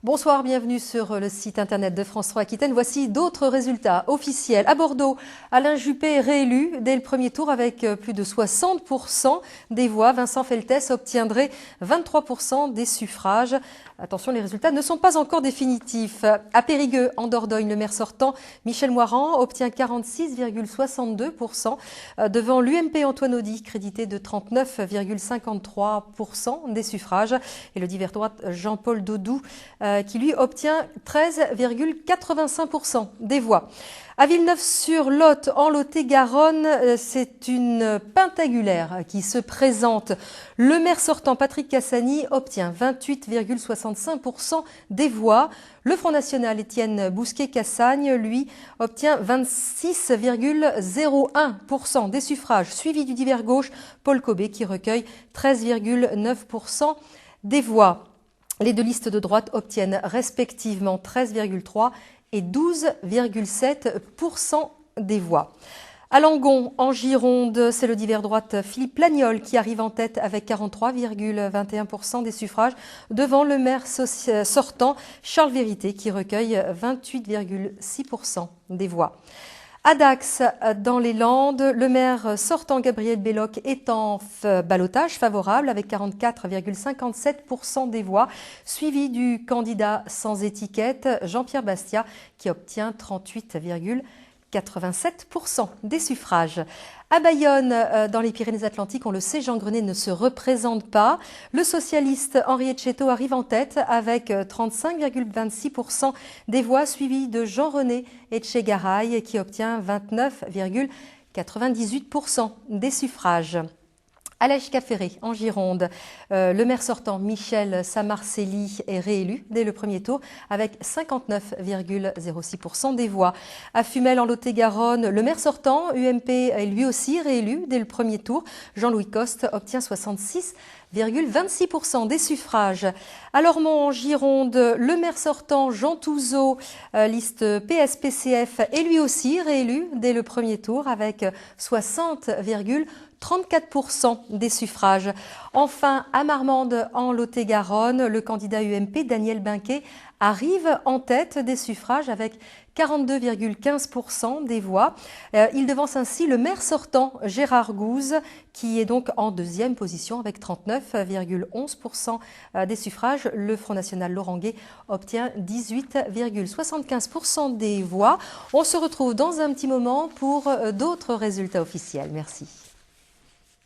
Bonsoir, bienvenue sur le site internet de France 3 Aquitaine. Voici d'autres résultats officiels. À Bordeaux, Alain Juppé est réélu dès le premier tour avec plus de 60% des voix. Vincent Feltès obtiendrait 23% des suffrages. Attention, les résultats ne sont pas encore définitifs. À Périgueux, en Dordogne, le maire sortant, Michel Moirand, obtient 46,62% devant l'UMP Antoine Audy, crédité de 39,53% des suffrages. Et le divers droite Jean-Paul Dodou, qui lui obtient 13,85% des voix. À Villeneuve-sur-Lot, en Lot-et-Garonne, c'est une pentagulaire qui se présente. Le maire sortant, Patrick Cassani, obtient 28,65% des voix. Le Front National, Étienne Bousquet-Cassagne, lui, obtient 26,01% des suffrages, suivi du divers gauche, Paul Cobet, qui recueille 13,9% des voix. Les deux listes de droite obtiennent respectivement 13,3% et 12,7% des voix. À Langon, en Gironde, c'est le divers droite Philippe Lagnol qui arrive en tête avec 43,21% des suffrages devant le maire sortant Charles Vérité qui recueille 28,6% des voix. À Dax, dans les Landes, le maire sortant Gabriel Belloc est en ballottage favorable avec 44,57% des voix, suivi du candidat sans étiquette Jean-Pierre Bastia qui obtient 38,87% des suffrages. À Bayonne, dans les Pyrénées-Atlantiques, on le sait, Jean Grenet ne se représente pas. Le socialiste Henri Etcheto arrive en tête avec 35,26% des voix, suivi de Jean-René Etchegaray qui obtient 29,98% des suffrages. À l'Èche-Cafferé, en Gironde, le maire sortant Michel Samarcelli est réélu dès le premier tour avec 59,06% des voix. À Fumel, en Lot-et-Garonne, le maire sortant UMP est lui aussi réélu dès le premier tour. Jean-Louis Coste obtient 66,26% des suffrages. À Lormont, en Gironde, le maire sortant Jean Touzeau, liste PSPCF, est lui aussi réélu dès le premier tour avec 60,34% des suffrages. Enfin, à Marmande, en Lot-et-Garonne, le candidat UMP, Daniel Binquet, arrive en tête des suffrages avec 42,15% des voix. Il devance ainsi le maire sortant, Gérard Gouze, qui est donc en deuxième position avec 39,11% des suffrages. Le Front National Laurent Gay obtient 18,75% des voix. On se retrouve dans un petit moment pour d'autres résultats officiels. Merci.